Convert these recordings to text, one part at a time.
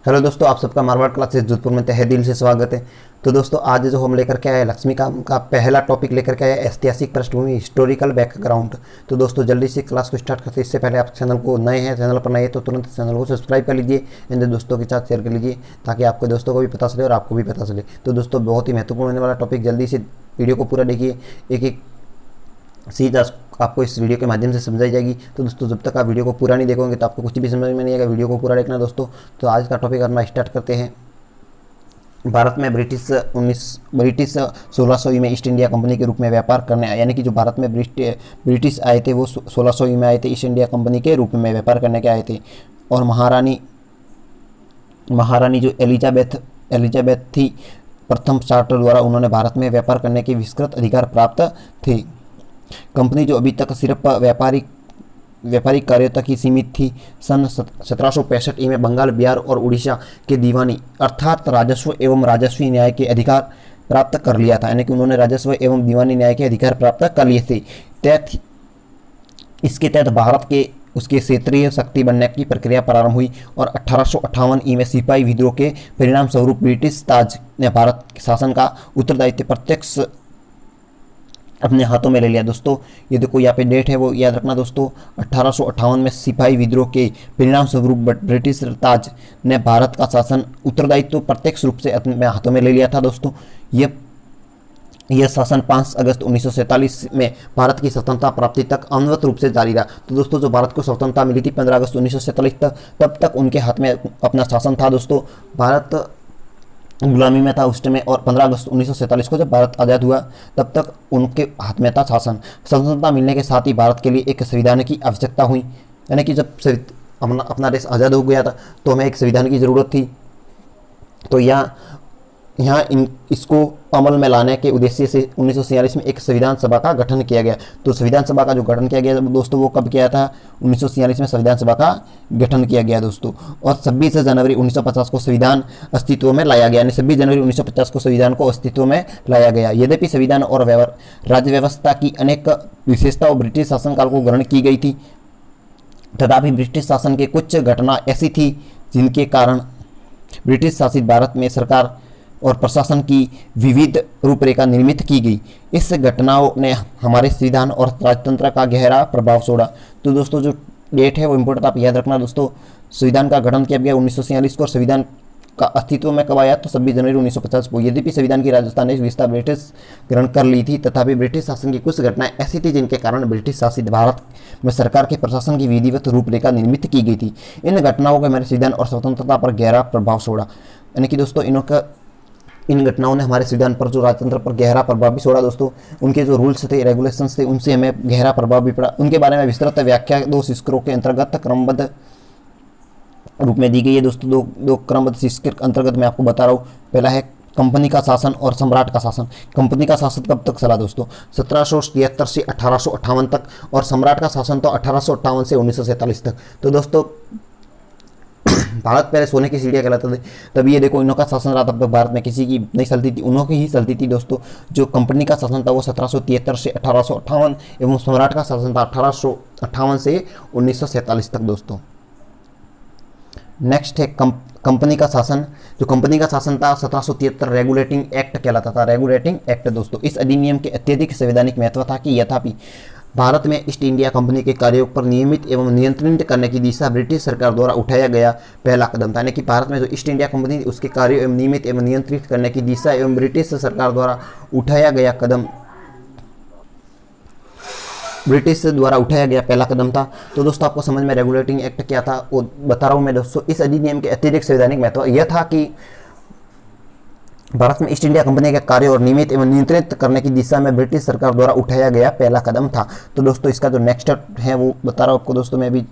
Hello दोस्तों, आप सबका मारवाड़ क्लासेस जोधपुर में तहे दिल से स्वागत है। तो दोस्तों आज जो हम लेकर के आए लक्ष्मीकांत का पहला टॉपिक लेकर के आए ऐतिहासिक पृष्ठभूमि हिस्टोरिकल बैकग्राउंड। तो दोस्तों जल्दी से क्लास को स्टार्ट करते हैं। इससे पहले आप चैनल को नए हैं, चैनल पर नए हैं तो तुरंत चैनल को सब्सक्राइब कर लीजिए एंड दोस्तों के साथ शेयर कर लीजिए ताकि आपके दोस्तों को भी पता चले और आपको भी पता चले। तो दोस्तों बहुत ही महत्वपूर्ण होने वाला टॉपिक, जल्दी से वीडियो को पूरा देखिए, एक एक चीज़ आपको इस वीडियो के माध्यम से समझाई जाएगी। तो दोस्तों जब तक आप वीडियो को पूरा नहीं देखोगे तो आपको कुछ भी समझ में नहीं आएगा। वीडियो को पूरा देखना दोस्तों। तो आज का टॉपिक अपना स्टार्ट करते हैं। भारत में ब्रिटिश 1600 में ईस्ट इंडिया कंपनी के रूप में व्यापार करने आए, यानी कि जो भारत में ब्रिटिश आए थे वो 1600 में आए थे, ईस्ट इंडिया कंपनी के रूप में व्यापार करने के आए थे। और महारानी जो एलिजाबेथ थी, प्रथम चार्टर द्वारा उन्होंने भारत में व्यापार करने के विस्तृत अधिकार प्राप्त थे। कंपनी जो अभी तक सिर्फ व्यापारिक कार्यों तक ही सीमित थी, सन 1765 में बंगाल, बिहार और उड़ीसा के दीवानी अर्थात राजस्व एवं राजस्वी न्याय के अधिकार प्राप्त कर लिया था, यानी कि उन्होंने राजस्व एवं दीवानी न्याय के अधिकार प्राप्त कर लिए थे। इसके तहत भारत के उसके क्षेत्रीय शक्ति बनने की प्रक्रिया प्रारंभ हुई और 1858 में सिपाही विद्रोह के परिणाम स्वरूप ब्रिटिश ताज ने भारत के शासन का उत्तरदायित्व प्रत्यक्ष अपने हाथों में ले लिया। दोस्तों ये देखो यहाँ पे डेट है वो याद रखना दोस्तों। 1858 में सिपाही विद्रोह के परिणाम स्वरूप ब्रिटिश ताज ने भारत का शासन उत्तरदायित्व प्रत्यक्ष रूप से अपने हाथों में ले लिया था। दोस्तों यह शासन 5 अगस्त 1947 में भारत की स्वतंत्रता प्राप्ति तक अनवरत रूप से जारी रहा। तो दोस्तों जो भारत को स्वतंत्रता मिली थी 15 अगस्त 1947 तक, तब तक उनके हाथ में अपना शासन था। दोस्तों भारत गुलामी में था उस टाइम, और 15 अगस्त 1947 को जब भारत आज़ाद हुआ तब तक उनके हाथ में था शासन। स्वतंत्रता मिलने के साथ ही भारत के लिए एक संविधान की आवश्यकता हुई, यानी कि जब अपना देश आज़ाद हो गया था तो हमें एक संविधान की ज़रूरत थी। तो यहाँ इसको अमल में लाने के उद्देश्य से 1947 में एक संविधान सभा का गठन किया गया। तो संविधान सभा का जो गठन किया गया दोस्तों वो कब किया था? 1947 में संविधान सभा का गठन किया गया दोस्तों। और 26 जनवरी 1950 को संविधान अस्तित्व में लाया गया, यानी 26 जनवरी 1950 को संविधान को अस्तित्व में लाया गया। यद्यपि संविधान और राज्य व्यवस्था की अनेक विशेषताओं ब्रिटिश शासनकाल को ग्रहण की गई थी, तथापि ब्रिटिश शासन के कुछ घटना ऐसी थी जिनके कारण ब्रिटिश शासित भारत में सरकार और प्रशासन की विविध रूपरेखा निर्मित की गई। इस घटनाओं ने हमारे संविधान और राजतंत्र का गहरा प्रभाव छोड़ा। तो दोस्तों जो डेट है वो इम्पोर्टेंट आप याद रखना दोस्तों। संविधान का गठन किया गया 1946 को, और संविधान का अस्तित्व में कब आया? तो 26 जनवरी 1950 को। यद्यपि संविधान की राजस्थानी व्यवस्था ब्रिटिश ग्रहण कर ली थी, तथापि ब्रिटिश शासन की कुछ घटनाएं ऐसी थी जिनके कारण ब्रिटिश शासित भारत में सरकार के प्रशासन की विधिवत रूपरेखा निर्मित की गई थी। इन घटनाओं के हमारे संविधान और स्वतंत्रता पर गहरा प्रभाव छोड़ा, यानी कि दोस्तों इन घटनाओं ने हमारे संविधान पर, जो राजतंत्र पर गहरा प्रभाव भी छोड़ा दोस्तों। उनके जो रूल्स थे, रेगुलेशंस थे, उनसे हमें गहरा प्रभाव भी पड़ा। उनके बारे में विस्तृत व्याख्या 2 शीर्षकों के अंतर्गत क्रमबद्ध रूप में दी गई है दोस्तों। दो क्रमबद्ध शीर्षक के अंतर्गत मैं आपको बता रहा हूँ। पहला है कंपनी का शासन और सम्राट का शासन। कंपनी का शासन कब तक चला दोस्तों? 1773 से 1858 तक, और सम्राट का शासन तो 1858 से 1947 तक। तो दोस्तों भारत पहले सोने की सीढ़ियाँ कहलाते थे, तभी ये देखो इन्हों का शासन रहा, तब तक भारत में किसी की नहीं चलती थी, उन्हों की ही चलती थी दोस्तों। जो कंपनी का शासन था वो 1773 से 1858 एवं सम्राट का शासन था 1858 से 1947 तक दोस्तों। नेक्स्ट है कंपनी का शासन। जो कंपनी का शासन था 1773 रेगुलेटिंग एक्ट कहलाता था, रेगुलेटिंग एक्ट दोस्तों। इस अधिनियम के अत्यधिक संवैधानिक महत्व था कि यथापि भारत में ईस्ट इंडिया कंपनी के कार्यों पर नियमित एवं नियंत्रित करने की दिशा ब्रिटिश सरकार द्वारा उठाया गया पहला कदम था, यानी कि भारत में जो ईस्ट इंडिया कंपनी उसके कार्यों एवं नियमित एवं नियंत्रित करने की दिशा एवं ब्रिटिश सरकार द्वारा उठाया गया पहला कदम था। तो दोस्तों आपको समझ में रेगुलेटिंग एक्ट क्या था वो बता रहा हूँ मैं दोस्तों। इस अधिनियम के अत्यधिक संवैधानिक महत्व यह था कि भारत में ईस्ट इंडिया कंपनी के कार्य और नियमित एवं नियंत्रित करने की दिशा में ब्रिटिश सरकार द्वारा उठाया गया पहला कदम था। तो दोस्तों इसका जो नेक्स्ट है वो बता रहा हूँ आपको दोस्तों मैं भी।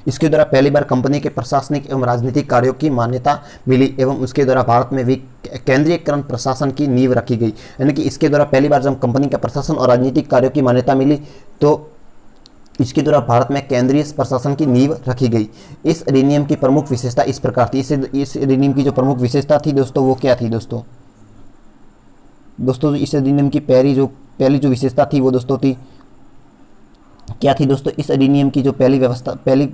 इसके द्वारा पहली बार कंपनी के प्रशासनिक एवं राजनीतिक कार्यों की मान्यता मिली एवं उसके द्वारा भारत में भी केंद्रीयकरण प्रशासन की नींव रखी गई, यानी कि इसके द्वारा पहली बार जब कंपनी के प्रशासन और राजनीतिक कार्यों की मान्यता मिली तो इसके द्वारा भारत में केंद्रीय प्रशासन की नींव रखी गई। इस अधिनियम की प्रमुख विशेषता इस प्रकार थी। इस अधिनियम की जो प्रमुख विशेषता थी दोस्तों वो क्या थी दोस्तों? इस अधिनियम की पहली जो विशेषता थी वो दोस्तों थी क्या थी दोस्तों इस अधिनियम की जो पहली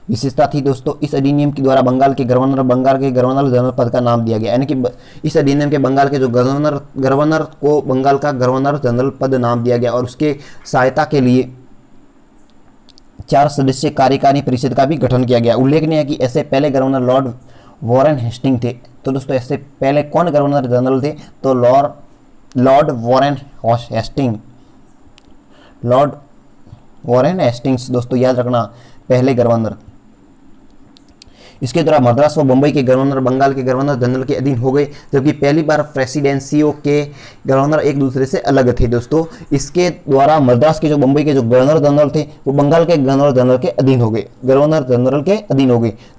विशेषता थी दोस्तों, इस अधिनियम के द्वारा बंगाल के गवर्नर जनरल पद का नाम दिया गया, यानी कि इस अधिनियम के बंगाल के जो गवर्नर को बंगाल का गवर्नर जनरल पद नाम दिया गया और उसके सहायता के लिए 4 सदस्यीय कार्यकारी परिषद का भी गठन किया गया। उल्लेखनीय है कि ऐसे पहले गवर्नर लॉर्ड वॉरेन हेस्टिंग थे। तो दोस्तों ऐसे पहले कौन गवर्नर जनरल थे? तो लॉर्ड वॉरेन हेस्टिंग्स दोस्तों याद रखना, पहले गवर्नर। इसके द्वारा मद्रास व बंबई के गवर्नर बंगाल के गवर्नर जनरल के अधीन हो गए, जबकि पहली बार प्रेसिडेंसियों के गवर्नर एक दूसरे से अलग थे दोस्तों। इसके द्वारा मद्रास के जो बंबई के जो गवर्नर जनरल थे वो बंगाल के गवर्नर जनरल के अधीन हो गए,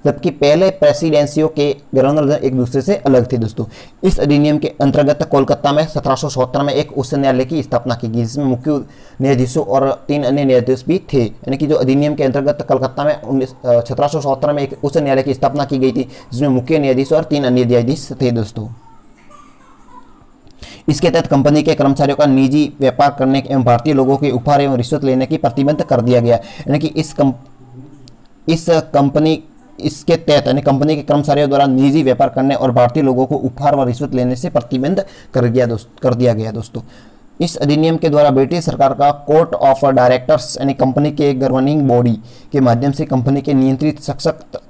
जबकि पहले प्रेसिडेंसियों के गवर्नर जनरल एक दूसरे से अलग थे दोस्तों। इस अधिनियम के अंतर्गत कोलकाता में 1777 में एक उच्च न्यायालय की स्थापना की गई, जिसमें मुख्य न्यायाधीशों और 3 अन्य न्यायाधीश भी थे, यानी कि जो अधिनियम के अंतर्गत कलकत्ता में 1777 में एक उच्च न्यायालय की स्थापना की गई थी, जिसमें मुख्य न्यायाधीश और 3 अन्य न्यायाधीश थे दोस्तों। इसके तहत कंपनी के कर्मचारियों का निजी व्यापार करने एवं भारतीय लोगों के उपहार एवं रिश्वत लेने की प्रतिबंध कर दिया गया, यानी कि इसके तहत यानी कंपनी के कर्मचारियों द्वारा निजी व्यापार करने और भारतीय लोगों को उपहार व रिश्वत लेने से प्रतिबंध कर दिया गया दोस्तों। इस अधिनियम के द्वारा ब्रिटिश सरकार का कोर्ट ऑफ डायरेक्टर्स यानी कंपनी के गवर्निंग बॉडी के माध्यम से कंपनी के नियंत्रित सशक्त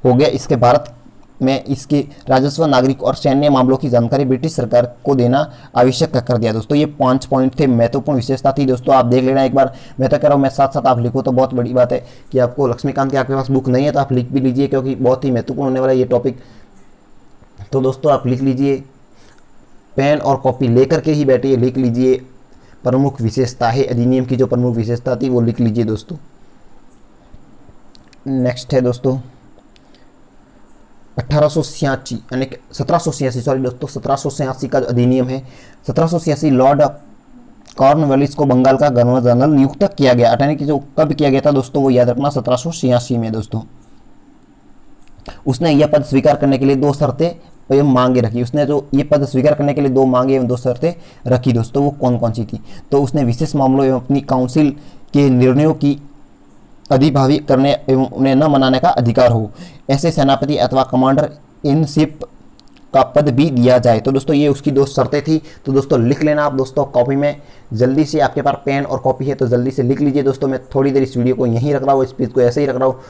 हो गया। इसके भारत में इसके राजस्व, नागरिक और सैन्य मामलों की जानकारी ब्रिटिश सरकार को देना आवश्यक कर दिया दोस्तों। ये 5 पॉइंट थे, महत्वपूर्ण विशेषता थी दोस्तों। आप देख लेना एक बार, मैं तो कह रहा हूँ, मैं साथ साथ आप लिखो तो बहुत बड़ी बात है कि आपको लक्ष्मीकांत की आपके पास बुक नहीं है तो आप लिख भी लीजिए, क्योंकि बहुत ही महत्वपूर्ण होने वाला है ये टॉपिक। तो दोस्तों आप लिख लीजिए, पेन और कॉपी लेकर के ही बैठिए, लिख लीजिए। प्रमुख विशेषता है अधिनियम की, जो प्रमुख विशेषता थी वो लिख लीजिए दोस्तों। नेक्स्ट है दोस्तों 1886 यानी 1786 सॉरी दोस्तों 1786 का अधिनियम है। 1786 लॉर्ड कॉर्नवालिस को बंगाल का गवर्नर जनरल नियुक्त किया गया। यानी कि जो कब किया गया था दोस्तों वो याद रखना 1786 में दोस्तों। उसने यह पद स्वीकार करने के लिए 2 शर्तें एवं मांगे रखी। उसने जो ये पद स्वीकार करने के लिए 2 मांगे एवं 2 शर्तें रखी दोस्तों, वो कौन कौन सी थी? तो उसने विशेष मामलों एवं अपनी काउंसिल के निर्णयों की अधिभावी करने एवं उन्हें न मनाने का अधिकार हो, ऐसे सेनापति अथवा कमांडर इन शिप का पद भी दिया जाए। तो दोस्तों ये उसकी 2 शर्तें थी। तो दोस्तों लिख लेना आप दोस्तों कॉपी में, जल्दी से, आपके पास पेन और कॉपी है तो जल्दी से लिख लीजिए दोस्तों। मैं थोड़ी देर इस वीडियो को यहीं रख रहा हूँ, स्पीच को ऐसे ही रख रहा हूँ,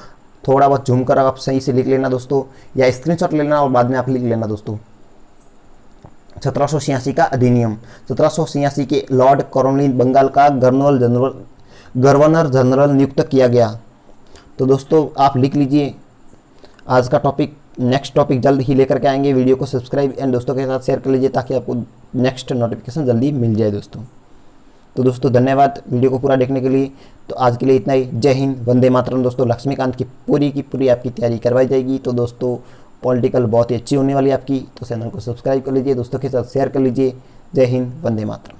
थोड़ा बहुत झूम कर आप सही से लिख लेना दोस्तों, या स्क्रीनशॉट ले लेना और बाद में आप लिख लेना दोस्तों। 1786 का अधिनियम। 1786 के लॉर्ड कॉर्नवालिस बंगाल का गवर्नर जनरल नियुक्त किया गया। तो दोस्तों आप लिख लीजिए आज का टॉपिक। नेक्स्ट टॉपिक जल्द ही लेकर के आएंगे। वीडियो को सब्सक्राइब एंड दोस्तों के साथ शेयर कर लीजिए ताकि आपको नेक्स्ट नोटिफिकेशन जल्दी मिल जाए दोस्तों। तो दोस्तों धन्यवाद वीडियो को पूरा देखने के लिए। तो आज के लिए इतना ही। जय हिंद, वंदे मातरम दोस्तों। लक्ष्मीकांत की पूरी आपकी तैयारी करवाई जाएगी। तो दोस्तों पॉलिटिकल बहुत ही अच्छी होने वाली है आपकी। तो चैनल को सब्सक्राइब कर लीजिए, दोस्तों के साथ शेयर कर लीजिए। जय हिंद, वंदे मातरम।